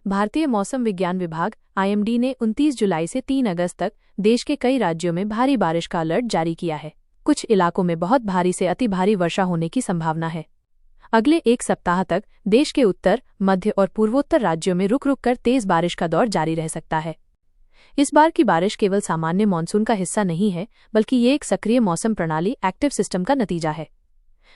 भारतीय मौसम विज्ञान विभाग (IMD) ने 29 जुलाई से 3 अगस्त तक देश के कई राज्यों में भारी बारिश का अलर्ट जारी किया है। कुछ इलाकों में बहुत भारी से अति भारी वर्षा होने की संभावना है। अगले एक सप्ताह तक देश के उत्तर, मध्य और पूर्वोत्तर राज्यों में रुक रुक कर तेज बारिश का दौर जारी रह सकता है। इस बार की बारिश केवल सामान्य मानसून का हिस्सा नहीं है, बल्कि ये एक सक्रिय मौसम प्रणाली एक्टिव सिस्टम का नतीजा है।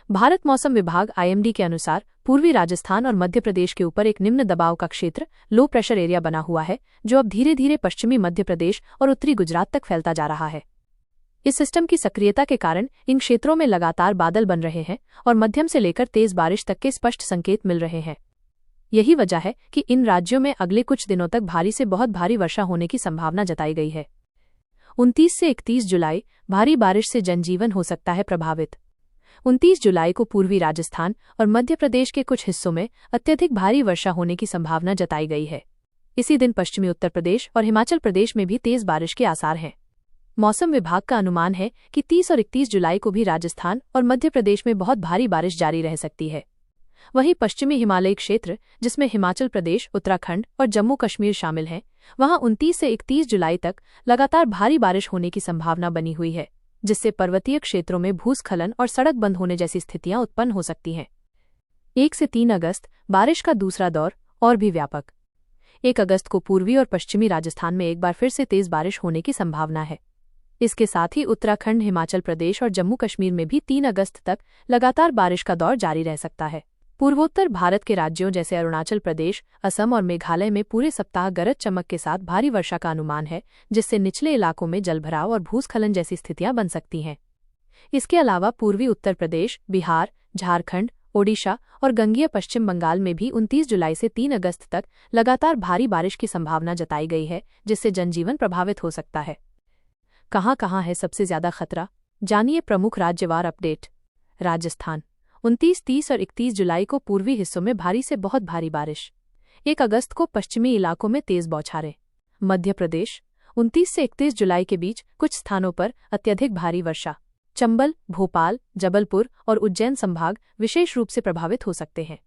भारत मौसम विभाग (IMD) के अनुसार पूर्वी राजस्थान और मध्य प्रदेश के ऊपर एक निम्न दबाव का क्षेत्र लो प्रेशर एरिया बना हुआ है, जो अब धीरे धीरे पश्चिमी मध्य प्रदेश और उत्तरी गुजरात तक फैलता जा रहा है। इस सिस्टम की सक्रियता के कारण इन क्षेत्रों में लगातार बादल बन रहे हैं और मध्यम से लेकर तेज बारिश तक के स्पष्ट संकेत मिल रहे हैं। यही वजह है कि इन राज्यों में अगले कुछ दिनों तक भारी से बहुत भारी वर्षा होने की संभावना जताई गई है। 29 से 31 जुलाई भारी बारिश से जनजीवन हो सकता है प्रभावित। 29 जुलाई को पूर्वी राजस्थान और मध्य प्रदेश के कुछ हिस्सों में अत्यधिक भारी वर्षा होने की संभावना जताई गई है। इसी दिन पश्चिमी उत्तर प्रदेश और हिमाचल प्रदेश में भी तेज बारिश के आसार हैं। मौसम विभाग का अनुमान है कि 30 और 31 जुलाई को भी राजस्थान और मध्य प्रदेश में बहुत भारी बारिश जारी रह सकती है। वहीं पश्चिमी हिमालयी क्षेत्र, जिसमें हिमाचल प्रदेश, उत्तराखंड और जम्मू कश्मीर शामिल हैं, वहां 29 से 31 जुलाई तक लगातार भारी बारिश होने की संभावना बनी हुई है, जिससे पर्वतीय क्षेत्रों में भूस्खलन और सड़क बंद होने जैसी स्थितियां उत्पन्न हो सकती हैं। 1 से 3 अगस्त बारिश का दूसरा दौर और भी व्यापक। 1 अगस्त को पूर्वी और पश्चिमी राजस्थान में एक बार फिर से तेज बारिश होने की संभावना है। इसके साथ ही उत्तराखंड, हिमाचल प्रदेश और जम्मू कश्मीर में भी 3 अगस्त तक लगातार बारिश का दौर जारी रह सकता है। पूर्वोत्तर भारत के राज्यों जैसे अरुणाचल प्रदेश, असम और मेघालय में पूरे सप्ताह गरज चमक के साथ भारी वर्षा का अनुमान है, जिससे निचले इलाकों में जलभराव और भूस्खलन जैसी स्थितियां बन सकती हैं। इसके अलावा पूर्वी उत्तर प्रदेश, बिहार, झारखंड, ओडिशा और गंगीय पश्चिम बंगाल में भी 29 जुलाई से 3 अगस्त तक लगातार भारी बारिश की संभावना जताई गई है, जिससे जनजीवन प्रभावित हो सकता है। कहां है सबसे ज्यादा खतरा? जानिए प्रमुख राज्यवार अपडेट। राजस्थान 29, 30 और 31 जुलाई को पूर्वी हिस्सों में भारी से बहुत भारी बारिश। 1 अगस्त को पश्चिमी इलाकों में तेज बौछारें। मध्य प्रदेश 29 से 31 जुलाई के बीच कुछ स्थानों पर अत्यधिक भारी वर्षा। चंबल, भोपाल, जबलपुर और उज्जैन संभाग विशेष रूप से प्रभावित हो सकते हैं।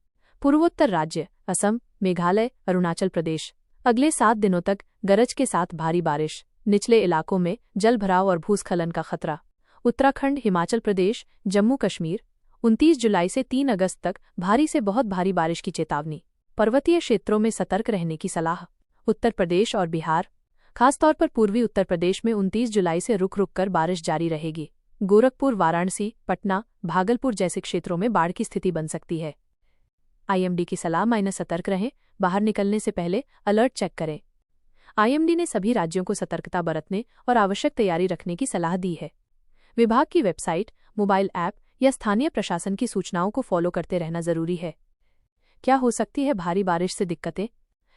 पूर्वोत्तर राज्य, असम, मेघालय, अरुणाचल प्रदेश अगले 7 दिनों तक गरज के साथ भारी बारिश। निचले इलाकों में जलभराव और भूस्खलन का खतरा। उत्तराखंड, हिमाचल प्रदेश, जम्मू कश्मीर 29 जुलाई से 3 अगस्त तक भारी से बहुत भारी बारिश की चेतावनी। पर्वतीय क्षेत्रों में सतर्क रहने की सलाह। उत्तर प्रदेश और बिहार, खासतौर पर पूर्वी उत्तर प्रदेश में 29 जुलाई से रुक रुक कर बारिश जारी रहेगी। गोरखपुर, वाराणसी, पटना, भागलपुर जैसे क्षेत्रों में बाढ़ की स्थिति बन सकती है। IMD की सलाह सतर्क रहें, बाहर निकलने से पहले अलर्ट चेक करें। IMD ने सभी राज्यों को सतर्कता बरतने और आवश्यक तैयारी रखने की सलाह दी है। विभाग की वेबसाइट, मोबाइल ऐप या स्थानीय प्रशासन की सूचनाओं को फॉलो करते रहना जरूरी है। क्या हो सकती है भारी बारिश से दिक्कतें?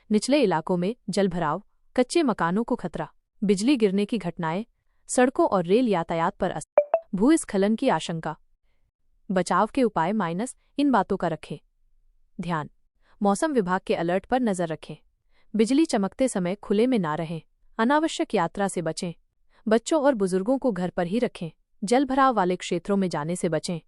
निचले इलाकों में जलभराव, कच्चे मकानों को खतरा, बिजली गिरने की घटनाएं, सड़कों और रेल यातायात पर असर, भूस्खलन की आशंका। बचाव के उपाय इन बातों का रखें ध्यान। मौसम विभाग के अलर्ट पर नजर रखें। बिजली चमकते समय खुले में ना रहें। अनावश्यक यात्रा से बचें। बच्चों और बुजुर्गों को घर पर ही रखें। जलभराव वाले क्षेत्रों में जाने से बचें।